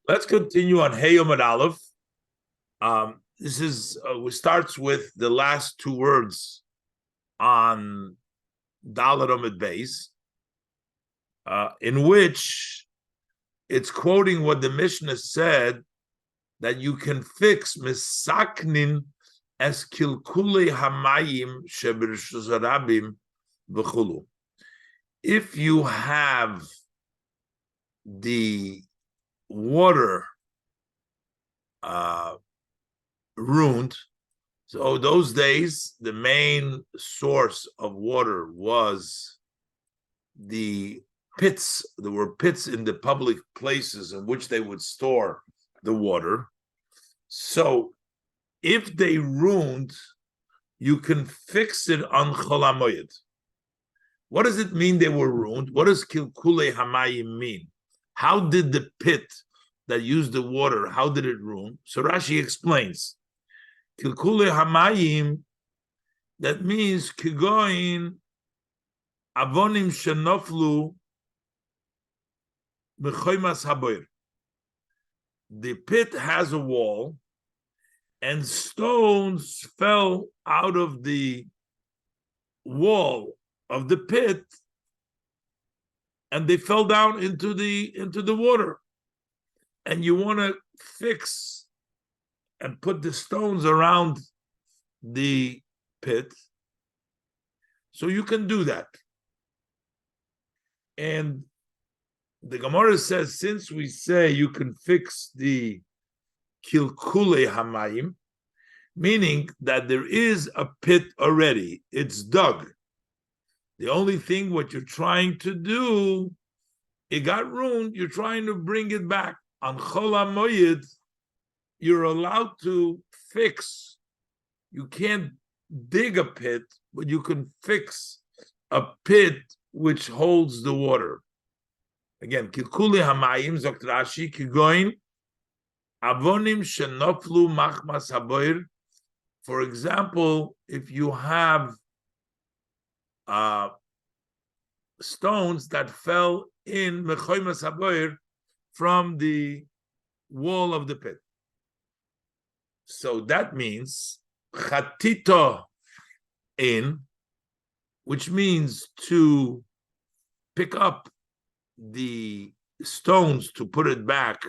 Let's continue on Hey Yom Aleph. This is starts with the last two words on Dalet Amud Beis, in which it's quoting what the Mishnah said that you can fix misaknin es kilkule hamayim shebirshus rabim v'chulu. If you have the water ruined, so those days the main source of water was the pits. There were pits in the public places in which they would store the water. So if they ruined, you can fix it on Chol HaMoed. What does it mean they were ruined? What does Kilkule Hamayim mean? How did the pit that used the water, how did it ruin? So Rashi explains. Kilkule Hamayim, that means Kigoin Avonim Shenoflu B'choimas Haboir. The pit has a wall, and stones fell out of the wall of the pit, and they fell down into the water. And you want to fix and put the stones around the pit, so you can do that. And the Gemara says, since we say you can fix the kilkule hamayim, meaning that there is a pit already, it's dug. The only thing what you're trying to do, it got ruined, you're trying to bring it back. On Chol HaMoed, you're allowed to fix. You can't dig a pit, but you can fix a pit which holds the water. Again, kilkule hamayim zokt Rashi kigoin avonim shenoflu machmas haboir. For example, if you have stones that fell in mechoimas haboir from the wall of the pit. So that means chatito in, which means to pick up the stones to put it back.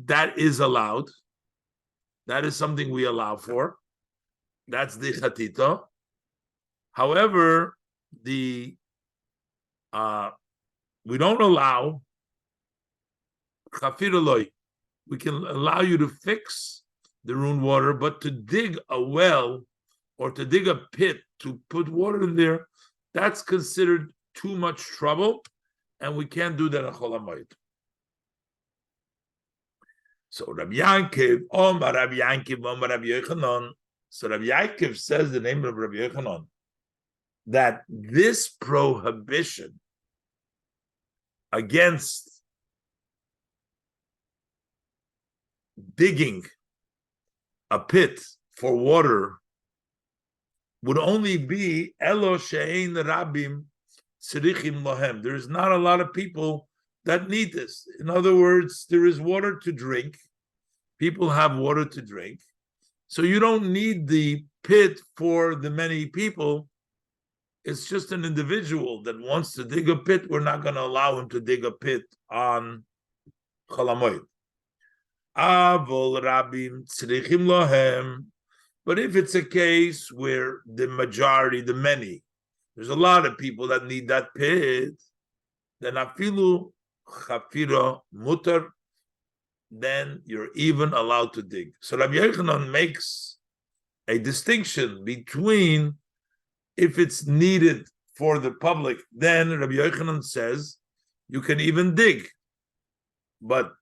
That is allowed. That is something we allow for. That's the chatito. However, we don't allow chafiroloi. We can allow you to fix the ruined water, but to dig a well or to dig a pit to put water in there, that's considered too much trouble, and we can't do that in Chol HaMoed. So Rabbi Yankiv, Omar Rabbi Yankiv, Omar Rabbi Yochanan. So Rabbi Yankiv says the name of Rabbi Yochanan, that this prohibition against digging a pit for water would only be Elo she'ein rabim tzrichim lohem. There's not a lot of people that need this. In other words, there is water to drink. People have water to drink. So you don't need the pit for the many people. It's just an individual that wants to dig a pit. We're not going to allow him to dig a pit on Chol HaMoed. Avol rabim tzrichim lohem. But if it's a case where the majority, the many, there's a lot of people that need that pit, then afilu chafira mutar, then you're even allowed to dig. So Rabbi Yochanan makes a distinction between if it's needed for the public, then Rabbi Yochanan says you can even dig. But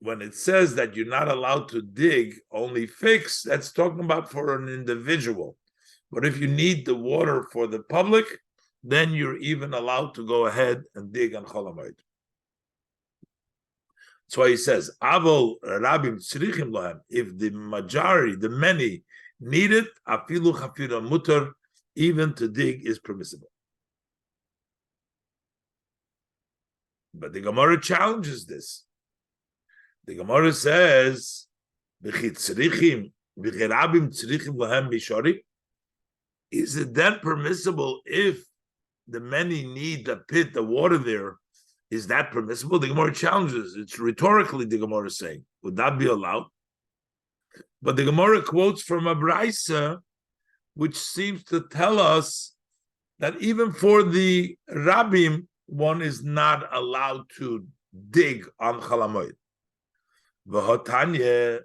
when it says that you're not allowed to dig, only fix, that's talking about for an individual. But if you need the water for the public, then you're even allowed to go ahead and dig on Chol HaMoed. That's why he says, Avol rabim tzrichim lohem. If the majority, the many, need it, afilu chafira mutar, even to dig is permissible. But the Gemara challenges this. The Gemara says, is it then permissible if the many need the pit, the water there? Is that permissible? The Gemara challenges. It's rhetorically the Gemara is saying, would that be allowed? But the Gemara quotes from a Braisa, which seems to tell us that even for the Rabbim, one is not allowed to dig on Chalamoid. V'hotanya,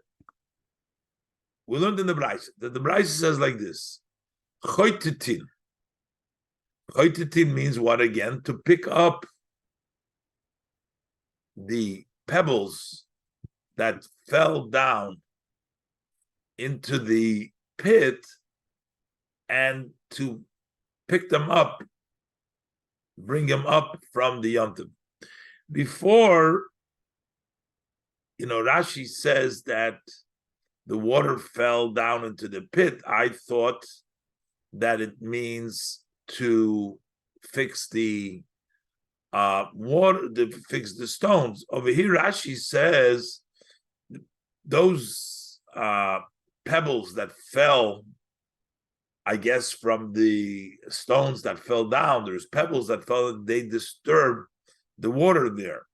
we learned in the Braisa that the Braisa says like this: Choytetin. Choytetin means what again? To pick up the pebbles that fell down into the pit and to pick them up, bring them up from the yontiv. Before, Rashi says that the water fell down into the pit. I thought that it means to fix the water, to fix the stones. Over here, Rashi says those pebbles that fell, I guess, from the stones that fell down, there's pebbles that fell, they disturb the water there.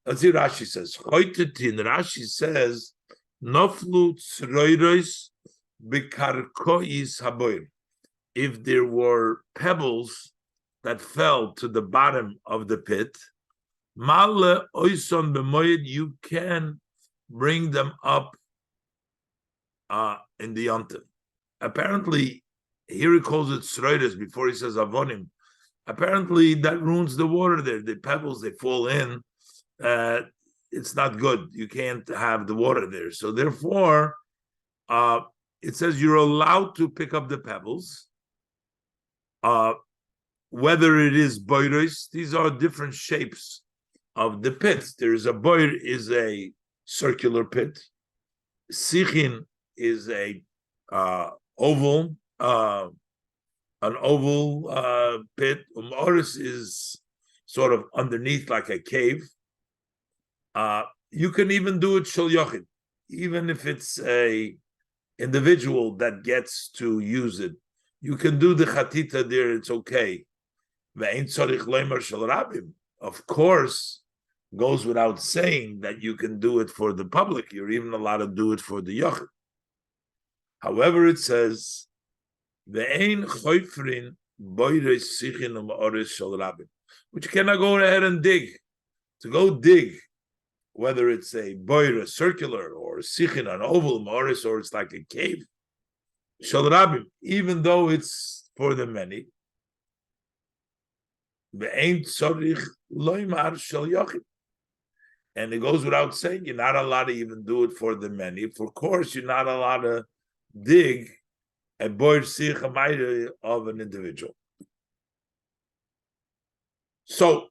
Let's see what Rashi says. Rashi says, Noflu tzroiros bekarkois haboir. If there were pebbles that fell to the bottom of the pit, Male oison b'moed, you can bring them up in the yontiv. Apparently, here he calls it tzroiros before he says avonim. Apparently, that ruins the water there. The pebbles, they fall in. It's not good. You can't have the water there. So therefore, it says you're allowed to pick up the pebbles. Whether it is boiros, these are different shapes of the pits. There's a boir is a circular pit. Sichin is a oval, an oval pit. Oris is sort of underneath like a cave. You can even do it shel yochid, even if it's a individual that gets to use it. You can do the chatita there, it's okay. Of course, goes without saying that you can do it for the public. You're even allowed to do it for the yochid. However, it says, which you cannot go ahead and dig. To go dig, whether it's a boira, circular, or sichin, an oval, moris, or it's like a cave, shel rabim, even though it's for the many, and it goes without saying, you're not allowed to even do it for the many. Of course, you're not allowed to dig a boir sich of an individual. So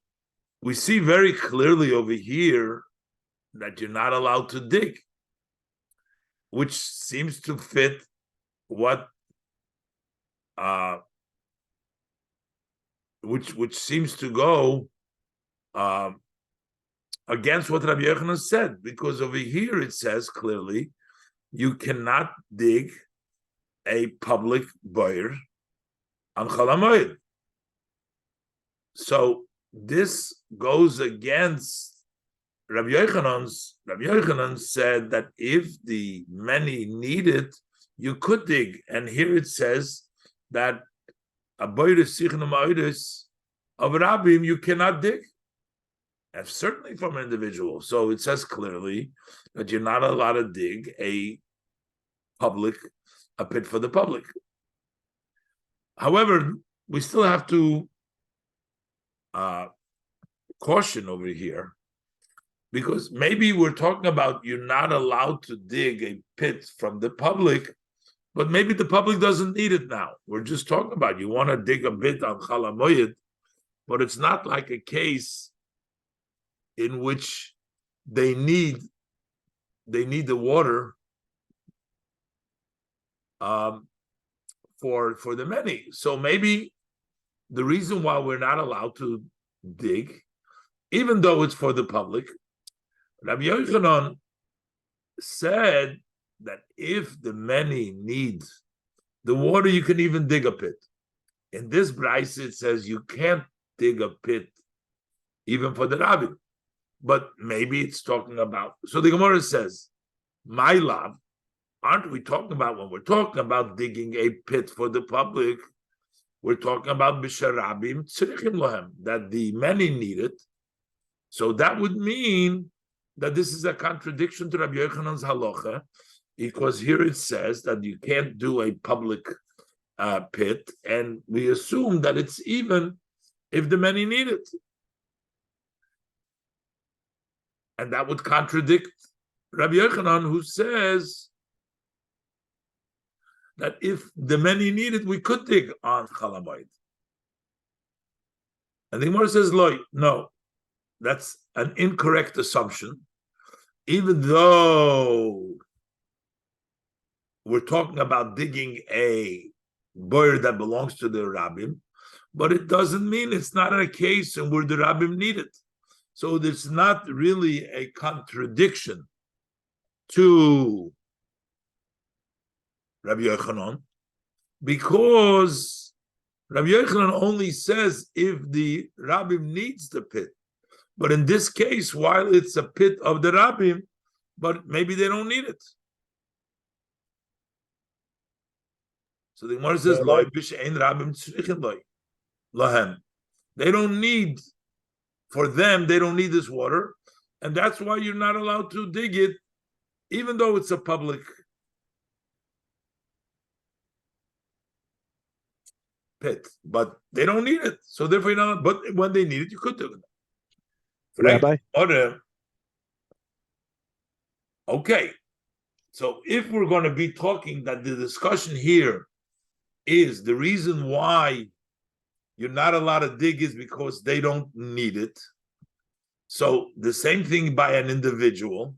we see very clearly over here that you're not allowed to dig, which seems to fit what which seems to go against what Rabbi Yochanan said, because over here it says clearly you cannot dig a public boir on Chalamoid. So this goes against Rabbi Yochanan. Rabbi Yochanan said that if the many need it, you could dig. And here it says that a boirus sichon ma'odus of Rabbim you cannot dig. And certainly from an individual. So it says clearly that you're not allowed to dig a pit for the public. However, we still have to caution over here, because maybe we're talking about you're not allowed to dig a pit from the public, but maybe the public doesn't need it now. We're just talking about you want to dig a bit on Chalamoyed, but it's not like a case in which they need the water for the many. So maybe the reason why we're not allowed to dig, even though it's for the public, Rabbi Yochanan said that if the many need the water, you can even dig a pit. In this Braisa, it says you can't dig a pit even for the Rabbi. But maybe it's talking about. So the Gemara says, my love, aren't we talking about when we're talking about digging a pit for the public? We're talking about Bisharabim Tzrichim Lohem, that the many need it. So that would mean that this is a contradiction to Rabbi Yochanan's halacha, because here it says that you can't do a public pit, and we assume that it's even if the many need it. And that would contradict Rabbi Yochanan, who says that if the many need it, we could dig on Chol Hamoed. And the Gemara says, no, that's an incorrect assumption. Even though we're talking about digging a boyer that belongs to the Rabbim, but it doesn't mean it's not a case in where the Rabbim need it. So there's not really a contradiction to Rabbi Yochanan, because Rabbi Yochanan only says if the Rabbim needs the pit. But in this case, while it's a pit of the Rabbim, but maybe they don't need it. So the Gemara says, they don't need, for them, they don't need this water, and that's why you're not allowed to dig it, even though it's a public pit. But they don't need it, so therefore you're not. But when they need it, you could do it. Rabbi? Okay, so if we're going to be talking that the discussion here is the reason why you're not allowed to dig is because they don't need it. So the same thing by an individual.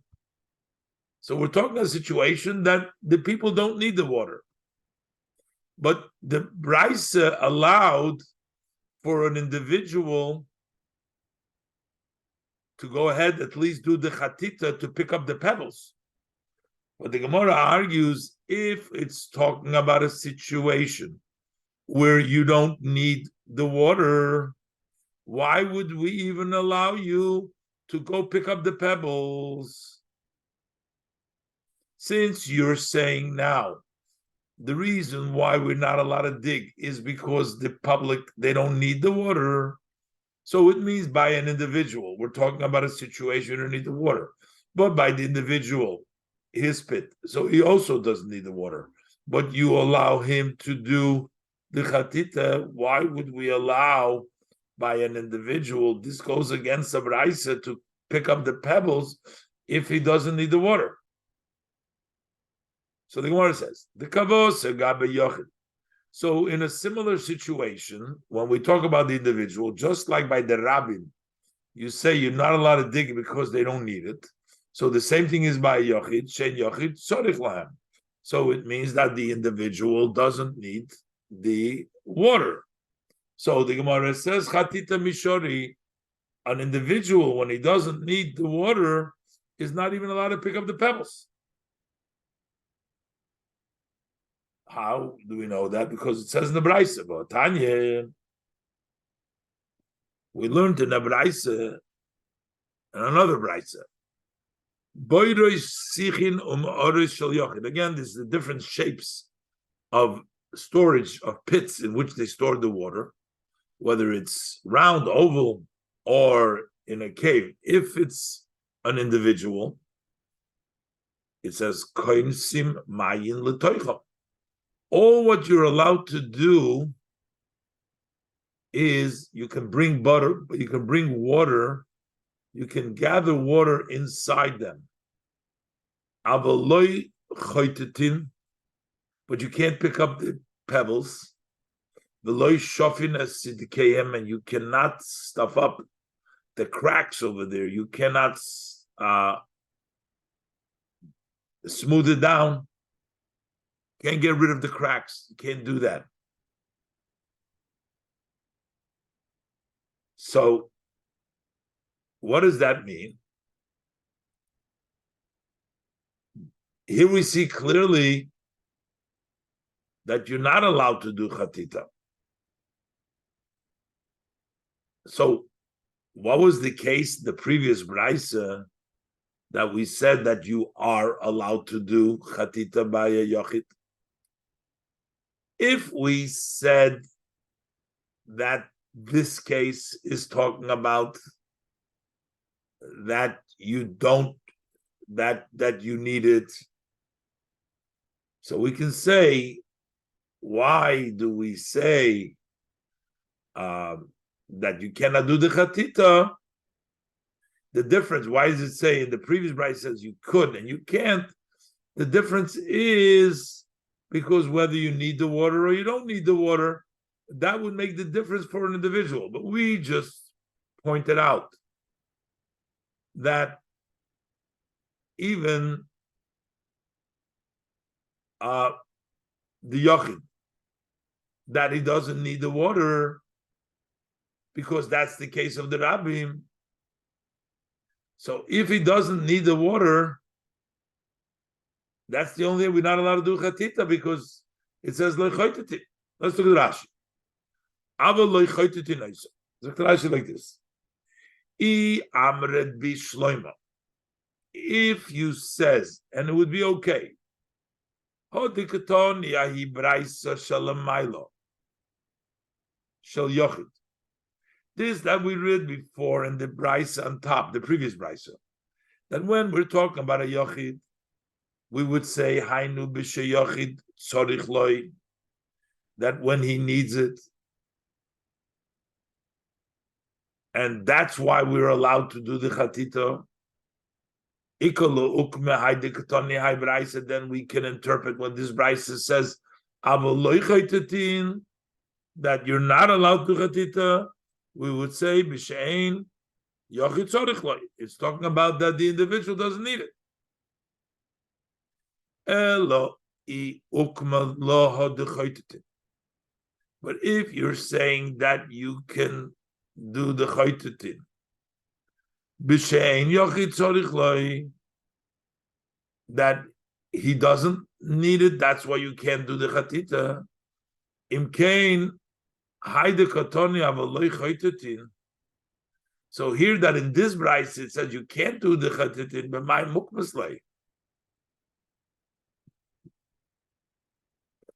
So we're talking a situation that the people don't need the water. But the Braisa allowed for an individual to go ahead, at least do the chatita to pick up the pebbles. But the Gemara argues if it's talking about a situation where you don't need the water, why would we even allow you to go pick up the pebbles? Since you're saying now the reason why we're not allowed to dig is because the public, they don't need the water. So it means by an individual. We're talking about a situation where you need the water. But by the individual, his pit, so he also doesn't need the water. But you allow him to do the chatita. Why would we allow by an individual? This goes against the Braisa to pick up the pebbles if he doesn't need the water. So the Gemara says, the kavos gabe yochid. So in a similar situation, when we talk about the individual, just like by the rabbin, you say you're not allowed to dig it because they don't need it. So the same thing is by yochid, shein yochid tzorich lahem. So it means that the individual doesn't need the water. So the Gemara says, chatita mishori, an individual, when he doesn't need the water, is not even allowed to pick up the pebbles. How do we know that? Because it says in the Braisa, but Tanya, we learned in the Braisa and another Braisa. Again, this is the different shapes of storage of pits in which they store the water, whether it's round, oval, or in a cave. If it's an individual, it says koinsim mayin letoicha. All what you're allowed to do is you can bring butter, but you can bring water, you can gather water inside them. Avaloi choitetin, but you can't pick up the pebbles. Veloi shofin asidikeim, and you cannot stuff up the cracks over there. You cannot smooth it down. Can't get rid of the cracks. You can't do that. So, what does that mean? here we see clearly that you're not allowed to do chatita. So, what was the case the previous brisa that we said that you are allowed to do chatita by a yochid? If we said that this case is talking about that you don't that you need it, so we can say, why do we say that you cannot do the chatita? The difference, why does it say in the previous bride says you could and you can't? The difference is because whether you need the water or you don't need the water, that would make the difference for an individual. But we just pointed out that even the yochid, that he doesn't need the water, because that's the case of the rabbim. So if he doesn't need the water, that's the only way we're not allowed to do chatita, because it says lo chaytiti. Let's look at Rashi. Ava lo chaytiti naisa. Look at Rashi like this. I amred bi shloima. If you says, and it would be okay. Moed Katan yahi braisa shalamaylo shel yochid. This that we read before in the brisa on top, the previous brisa, that when we're talking about a yochid, we would say hainu b'she yochid tzorich loy, that when he needs it, and that's why we're allowed to do the chatita. Then we can interpret what this brisa says, that you're not allowed to chatita. We would say b'shein yochid tzorich loy. It's talking about that the individual doesn't need it. But if you're saying that you can do the chaytutin, b'shein yochid tzorich loy, that he doesn't need it, that's why you can't do the chatita. Imkein haide katoni avaloi chaytutin. So here that in this brayse it says you can't do the chatutin, but my mukmaslay.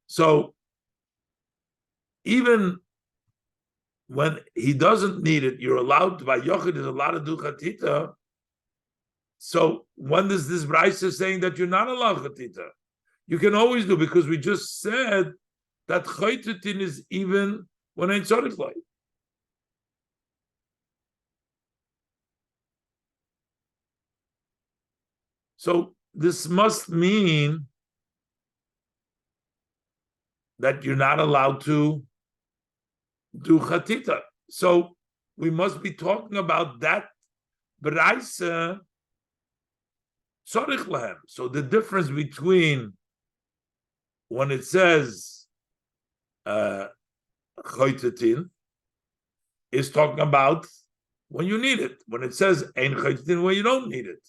So even when he doesn't need it, you're allowed to, by Yochid is allowed to do chatita. So when is this brayse saying that you're not allowed chatita? You can always do, because we just said that chatutin is even when ain't tzorich lay. So this must mean that you're not allowed to do chatita. So we must be talking about that b'raisa tzorich lahem. So the difference between when it says chaytatin is talking about when you need it. When it says ein chaytatin, when you don't need it.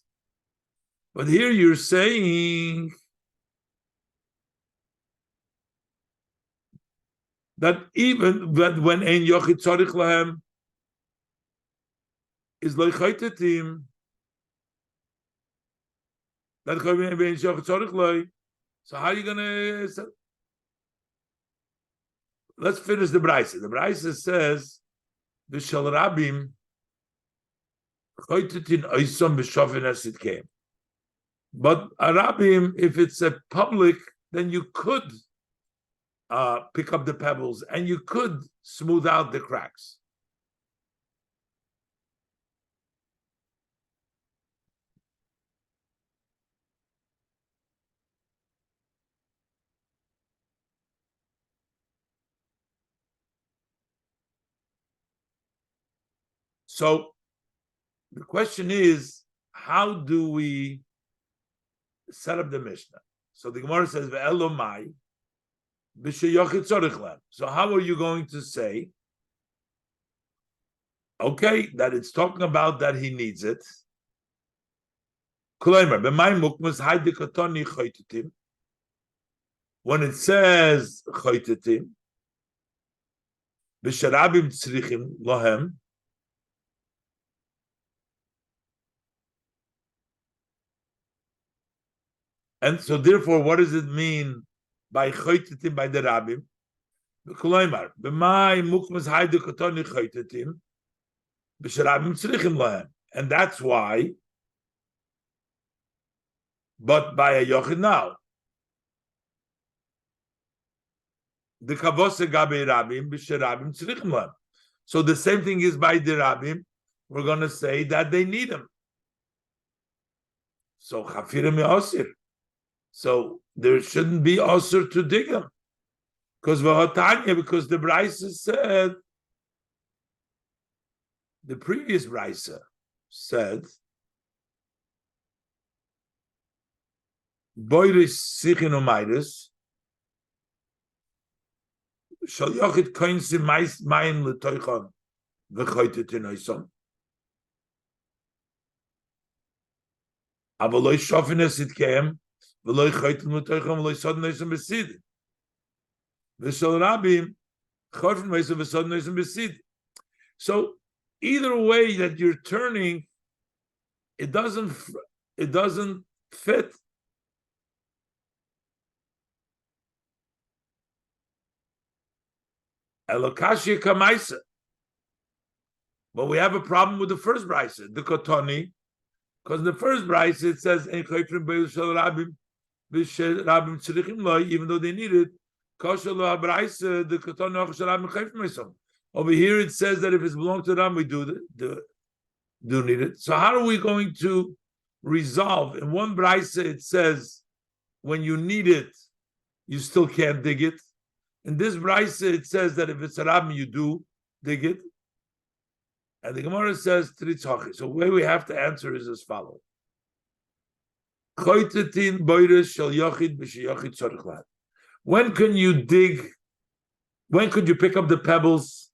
But here you're saying that even when ein yochid tzorich lahem is lo chaytatim, that ein yochid tzorich lahem. So how are you gonna? Let's finish the brayse. The brayse says v'shel rabim chaytatin oisam b'shofin as it came. But a rabbim, if it's a public, then you could pick up the pebbles and you could smooth out the cracks. So the question is, how do we set up the Mishnah? So the Gemara says, "Ve'elomai b'sheyochid tzorich lahem." So how are you going to say, okay, that it's talking about that he needs it? When it says chaytetim, b'sharabim tzrichim lahem, and so therefore, what does it mean by chaytetim by the rabbim? K'loimar, b'may mukmas hayde katani chaytetim, b'sharabim tzrichim lahem, and that's why. But by a yochid now, the kavose gabe rabim b'sherabim tzrichim lahem. So the same thing is by the rabbim. We're going to say that they need them. So chafirim osir. So there shouldn't be osir to dig them, because the Brisa said, the previous Brisa said, boiris sichin umayris shall yochid koinsim mayim letoichon v'choytet inoisom avaloi shofines itkeim v'loi choytet letoichon v'loi sod inoisom besid v'shal rabim chorfen inoisom v'sod inoisom besid. So either way that you're turning, it doesn't fit. Elokashia kamaisa. But we have a problem with the first brisa, the kotoni, because in the first brisa it says ein chayfrim beil shel rabim rabim tzrichim loy, even though they need it. Kosher lo habrisa the kotoni och shel rabim chayfrim mesom. Over here it says that if it's belong to Ram, we do need it. So how are we going to resolve? In one brisa it says when you need it, you still can't dig it. In this brisa, it says that if it's a rabbin, you do dig it. And the Gemara says, Tritzhachi. So the way we have to answer is as follows. When can you dig? When could you pick up the pebbles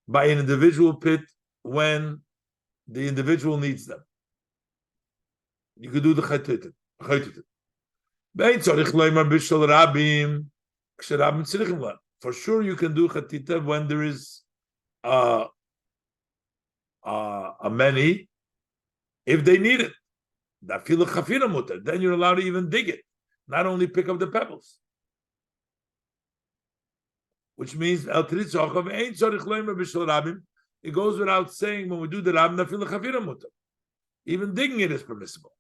by an individual pit when the individual needs them? You could do the chaytetet. For sure, you can do chatita when there is a many, if they need it. Then you're allowed to even dig it, not only pick up the pebbles. Which means it goes without saying when we do the rabim, even digging it is permissible.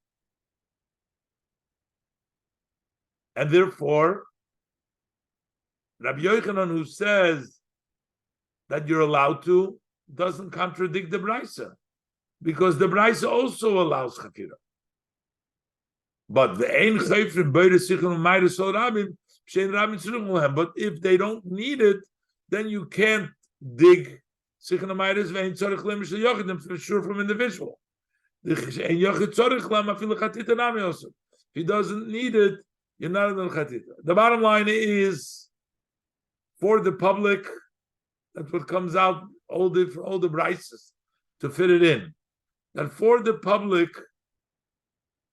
And therefore, Rabbi Yochanan, who says that you're allowed to, doesn't contradict the Brisa, because the Brisa also allows chafira. But the ein chayfrim beire sichon umayre sol rabim shein rabim tzrichim lehem. But if they don't need it, then you can't dig sichon umayres ve'ein tzorich lehem shel yochidim, for sure from individual. Ein yochid tzorich lehem afilu chatita nami also. If he doesn't need it, you're not in the chatita. The bottom line is, for the public, that's what comes out all the brises to fit it in. That for the public,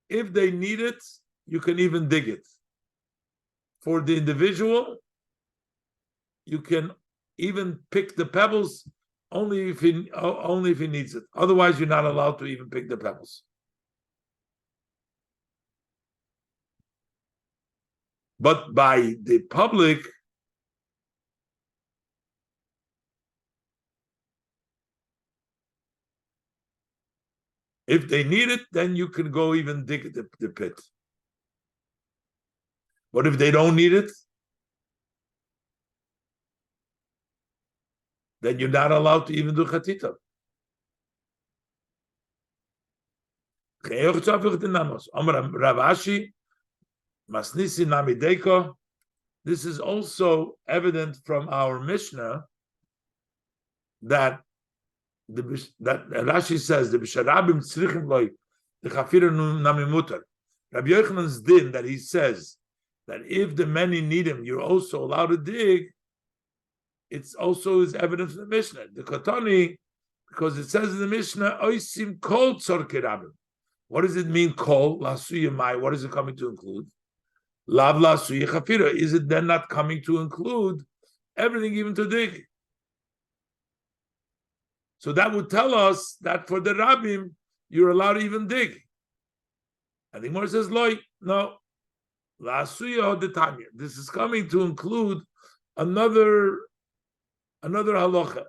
if they need it, you can even dig it. For the individual, you can even pick the pebbles only if he needs it. Otherwise, you're not allowed to even pick the pebbles. But by the public, if they need it, then you can go even dig the pit. But if they don't need it, then you're not allowed to even do chatita. This is also evident from our Mishnah that Rashi says the b'sharabim tzrichim loy the chafira nami mutar. Rabbi Yochanan's din that he says that if the many need him, you're also allowed to dig. It's also is evidence in the Mishnah. The Katani, because it says in the Mishnah, oisim kol tzorke rabim. What does it mean, kol lasuya mai? What is it coming to include? Lav lasuya chafira. Is it then not coming to include everything, even to dig? So that would tell us that for the rabbim, you're allowed to even dig. And the Gemara says, loy, no. Lasuya hodetanya. This is coming to include another halacha.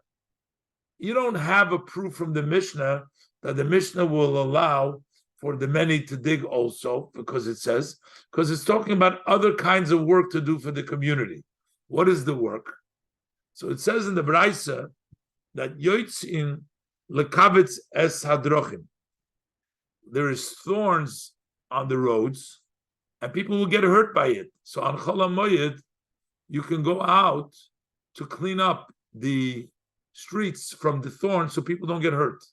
You don't have a proof from the Mishnah that the Mishnah will allow for the many to dig also, because it's talking about other kinds of work to do for the community. What is the work? So it says in the Braisa that yotzin lekavitz es hadrochim. There is thorns on the roads, and people will get hurt by it. So on Chol HaMoed, you can go out to clean up the streets from the thorns so people don't get hurt.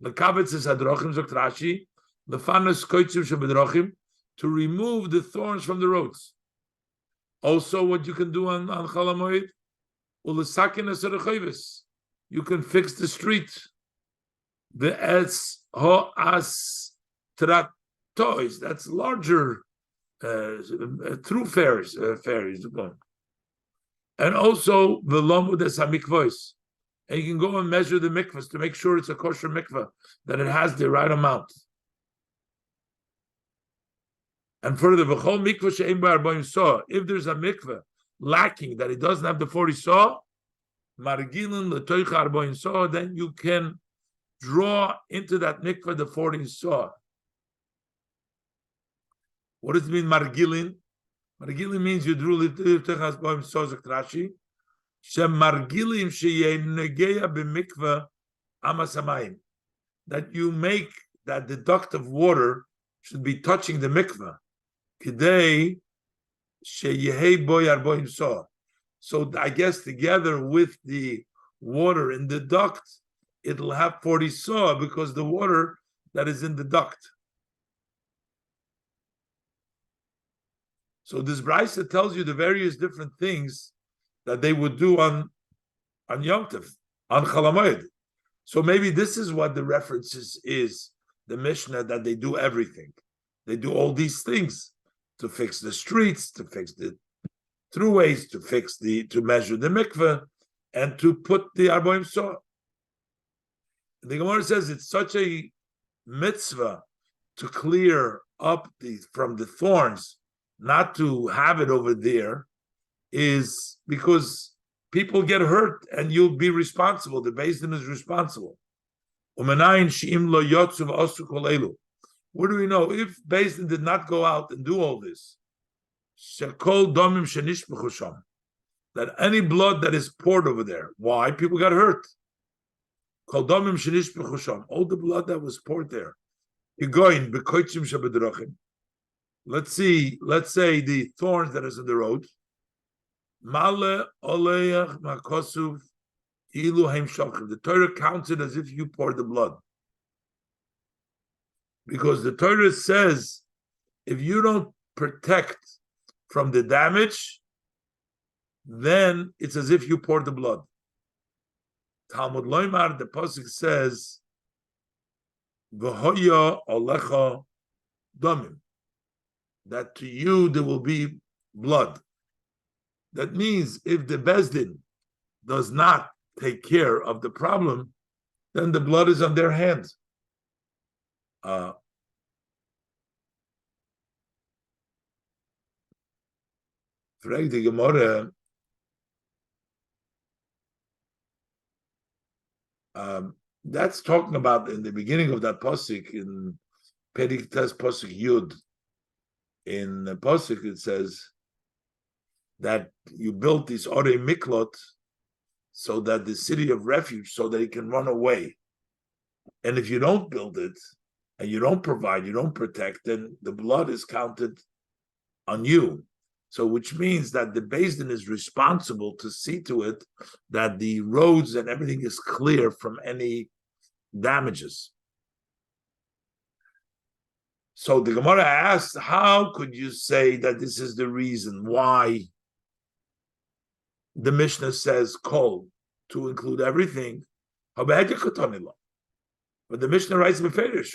Lekavitz es hadrochim, zok Rashi, lefanos koitzim shebedrochim, to remove the thorns from the roads. Also, what you can do on Chol HaMoed, ulesakin es harechoves, you can fix the street. The es ho as tratois, that's larger through ferries. And also the lomud es hamikvos, and you can go and measure the mikvahs to make sure it's a kosher mikvah, that it has the right amount. And further, v'chol mikvah she'ein bo 40 saw, if there's a mikvah lacking, that it doesn't have the 40 saw, margilin l'toicha 40 saw, then you can draw into that mikvah the 40 saw. What does it mean, margilin? Margilin means you drew l'toicha 40 saw, Rashi. Shemargilim sheyenegeya b'mikvah amasamayim, that you make that the duct of water should be touching the mikvah. Kidei sheyehei boy 40 saw. So I guess together with the water in the duct, it'll have 40 saw, because the water that is in the duct. So this Braisa tells you the various different things that they would do on Yom Tov, on Chol HaMoed. So maybe this is what the references is, the Mishnah, that they do everything. They do all these things to fix the streets, to fix the throughways, to measure the mikveh, and to put the 40 saw. The Gemara says it's such a mitzvah to clear up from the thorns, not to have it over there, is because people get hurt and you'll be responsible. The Beis Din is responsible. Where do we know? If Beis Din did not go out and do all this, that any blood that is poured over there, why? People got hurt. All the blood that was poured there. Let's say the thorns that is in the road. The Torah counts it as if you poured the blood, because the Torah says if you don't protect from the damage, then it's as if you poured the blood. Talmud Loimar, the pasuk says, "V'hoya alecha damim," that to you there will be blood. That means if the Beis Din does not take care of the problem, then the blood is on their hands. The Gemara, that's talking about in the beginning of that pasuk in Perik Tes pasuk Yud. In the pasuk it says that you built this Orei Miklot, so that the city of refuge, so that it can run away. And if you don't build it, and you don't provide, you don't protect, then the blood is counted on you. So which means that the Beis Din is responsible to see to it that the roads and everything is clear from any damages. So the Gemara asks, how could you say that this is the reason why the Mishnah says kol, to include everything? But the Mishnah writes beferish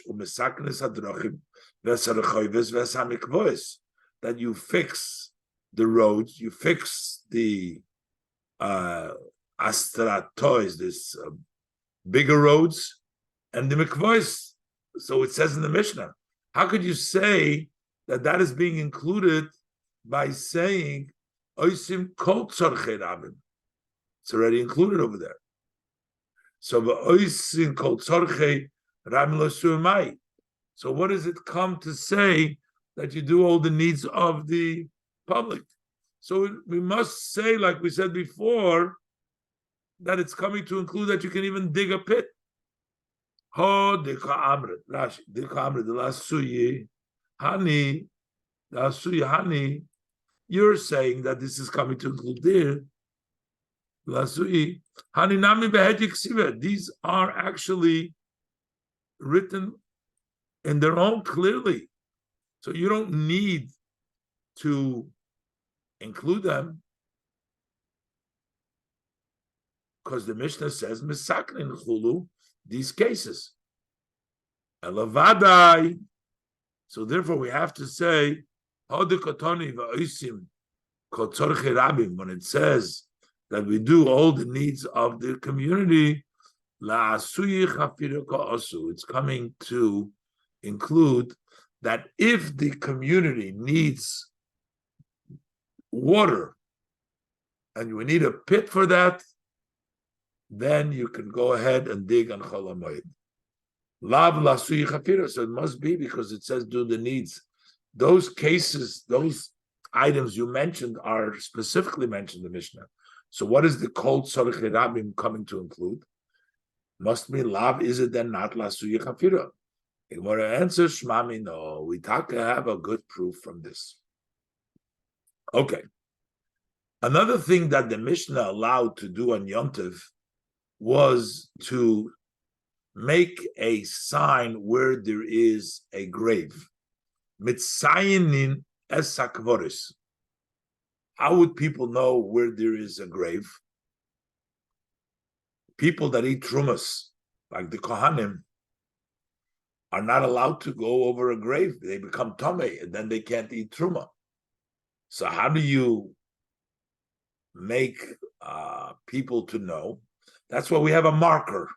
that you fix the roads, you fix the astratois, this bigger roads, and the mikvois. So it says in the Mishnah. How could you say that is being included by saying oisim kol tzorchei rabim? It's already included over there. So oisim kol tzorchei rabim lo su'mai. So what does it come to say that you do all the needs of the public? So we must say, like we said before, that it's coming to include that you can even dig a pit. Ho dika amrit, Rashi, dika amrit, the last suyi, hani, the suyi hani. You're saying that this is coming to include there. Lasui, hani nami behedzik siva. These are actually written in their own clearly, so you don't need to include them because the Mishnah says misaknin chulu these cases. Elavadai. So therefore, we have to say Moed Katan va'osim kol tzorchei rabim when it says that we do all the needs of the community. It's coming to include that if the community needs water and we need a pit for that, then you can go ahead and dig on Chol HaMoed. Lav lasuyi chafira, so it must be because it says do the needs. Those cases, those items you mentioned are specifically mentioned in the Mishnah. So what is the kol tzorchei rabim coming to include? Must be lav, is it then not lasuyi chafira? The Gemara answers, Shmami, no, we have a good proof from this. Okay. Another thing that the Mishnah allowed to do on Yom Tov was to make a sign where there is a grave. Mitzayin es hakvoris. How would people know where there is a grave? People that eat trumas, like the Kohanim, are not allowed to go over a grave. They become tamei, and then they can't eat truma. So how do you make people to know? That's why we have a marker.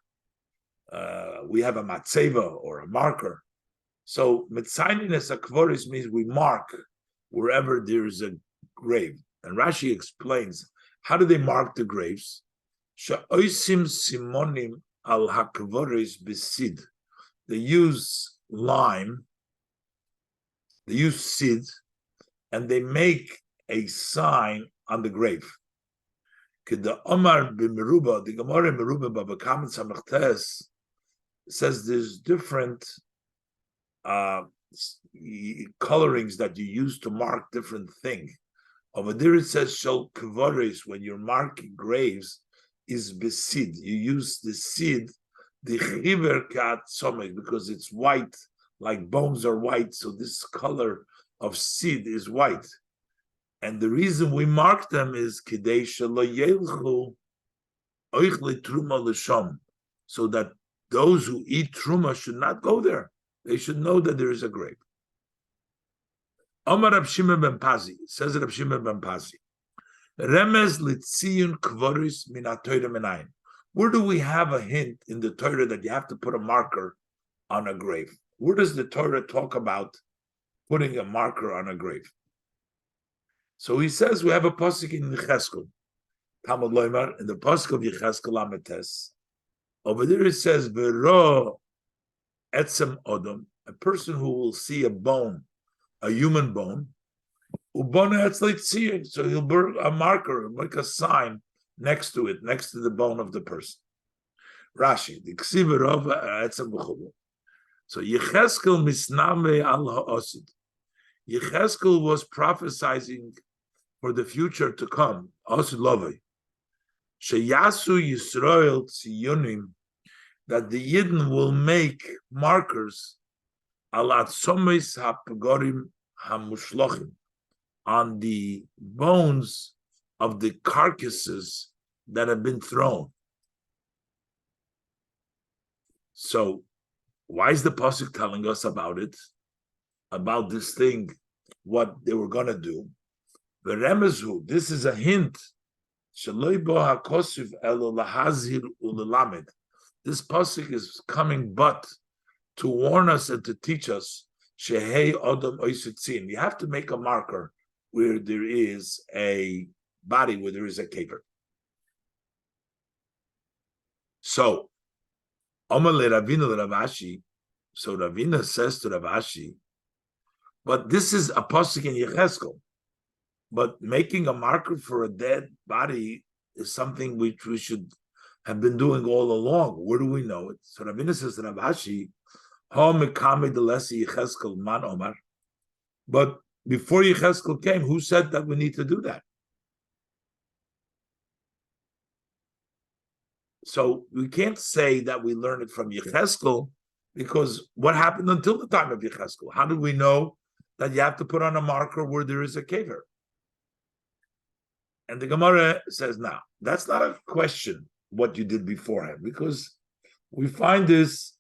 We have a matzeva or a marker. So mitzayin es hakvoris means we mark wherever there is a grave. And Rashi explains, how do they mark the graves? Sha'osim simonim al hakvoris besid. They use lime, they use seed, and they make a sign on the grave. The Omar b'meruba, the Gemara meruba b'bakamin samachtes says there's different colorings that you use to mark different things. Over there it says shel kvaris, when you're marking graves, is besid. You use the seed, the chiver kat somek, because it's white, like bones are white, so this color of seed is white. And the reason we mark them is kidei shelo yelchu oich letruma l'sham, so that those who eat truma should not go there. They should know that there is a grave. Omar Rab Shimon ben Pazi, says Rab Shimon ben Pazi, remez litziyun kvoris min ha-Torah menayin. Where do we have a hint in the Torah that you have to put a marker on a grave? Where does the Torah talk about putting a marker on a grave? So he says we have a pasuk in Yecheskel, Talmud Loimar, in the pasuk of Yecheskel Ametes. Over there it says, "V'ro etzem odom," a person who will see a bone, a human bone, ubona etz leitziyun, so he'll burn a marker, make a sign next to it, next to the bone of the person. Rashi, the ksiv rov etzem b'chubu. So Yecheskel misname al ha'osid. Yecheskel was prophesying for the future to come. Osid lovei. Sheyasu Yisrael tziyunim, that the Yidden will make markers al atzomes hapagorim hamushlochim, on the bones of the carcasses that have been thrown. So Why is the pasuk telling us about it? About this thing, what they were going to do. This is a hint. This pasuk is coming but to warn us and to teach us. You have to make a marker where there is a body, where there is a kever. So, so Ravina says to Rav Ashi, but this is a pasuk in Yecheskel. But making a marker for a dead body is something which we should have been doing all along. Where do we know it? So Ravina says to Rav Ashi, but before Yecheskel came, who said that we need to do that? So we can't say that we learn it from Yecheskel, because what happened until the time of Yecheskel? How do we know that you have to put on a marker where there is a kever? And the Gemara says, now, that's not a question, what you did beforehand, because we find this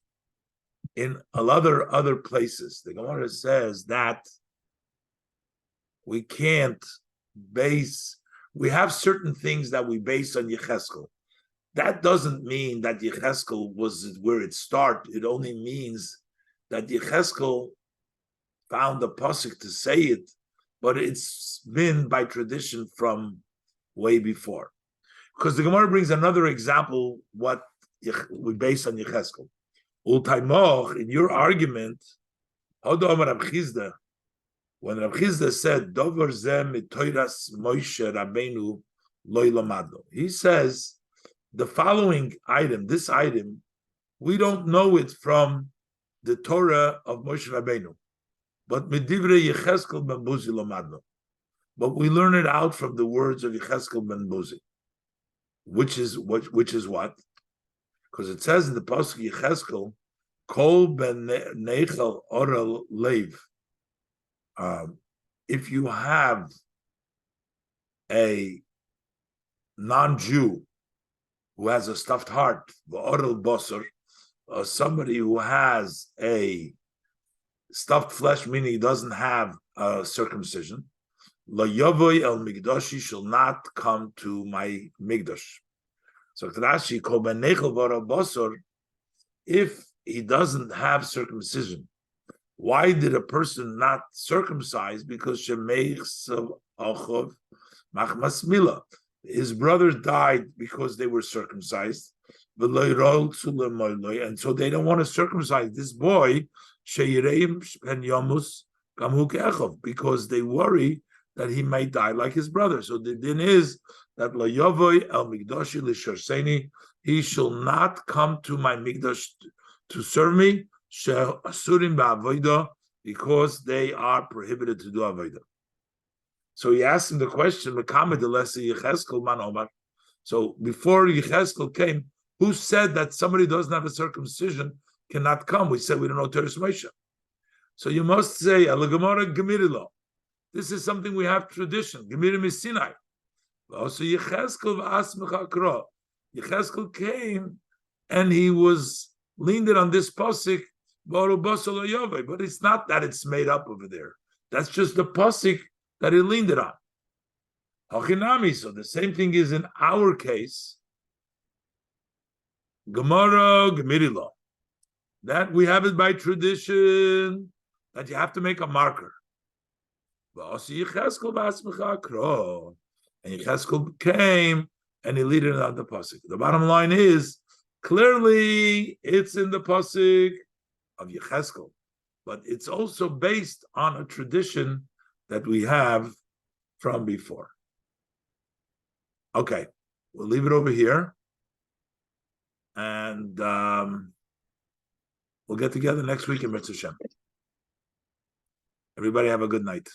in a lot of other places. The Gemara says that we can't base, we have certain things that we base on Yecheskel. That doesn't mean that Yecheskel was where it started. It only means that Yecheskel found the pasuk to say it, but it's been by tradition from way before. Because the Gemara brings another example, what we base on Yecheskel. Ultaimoch, in your argument, when Rav Chizda said, Dover zeh mitoras Moshe Rabbeinu loy lamado, he says, the following item, this item, we don't know it from the Torah of Moshe Rabbeinu, but medivrei Yecheskel ben Buzi lamadno. But we learn it out from the words of Yecheskel ben Buzi, which is what? Because it says in the pasuk Yecheskel, Kol ben Nechel Oral Leiv. If you have a non-Jew who has a stuffed heart, the Oral Bosser, or somebody who has a stuffed flesh, meaning he doesn't have a circumcision, Lo Yovoy El Migdoshi shall not come to my Migdosh. So Rashi, Kol ben Nechel Oral Bosser, if he doesn't have circumcision, why did a person not circumcise? Because his brothers died because they were circumcised, and so they don't want to circumcise this boy because they worry that he may die like his brother. So the din is that he shall not come to my Migdash to serve me, because they are prohibited to do avodah. So he asked him the question, so before Yecheskel came, who said that somebody who doesn't have a circumcision cannot come? We said we don't know Teres Moshe. So you must say, this is something we have tradition. Sinai. Also Yecheskel came and he was leaned it on this pasuk, but it's not that it's made up over there. That's just the pasuk that he leaned it on. Hachinami. So the same thing is in our case. Gemara Gemirilo. That we have it by tradition that you have to make a marker. And Yecheskel came and he leaned it on the pasuk. The bottom line is, clearly, it's in the pasuk of Yecheskel, but it's also based on a tradition that we have from before. Okay, we'll leave it over here, and we'll get together next week in Mitzvah Shem. Everybody have a good night.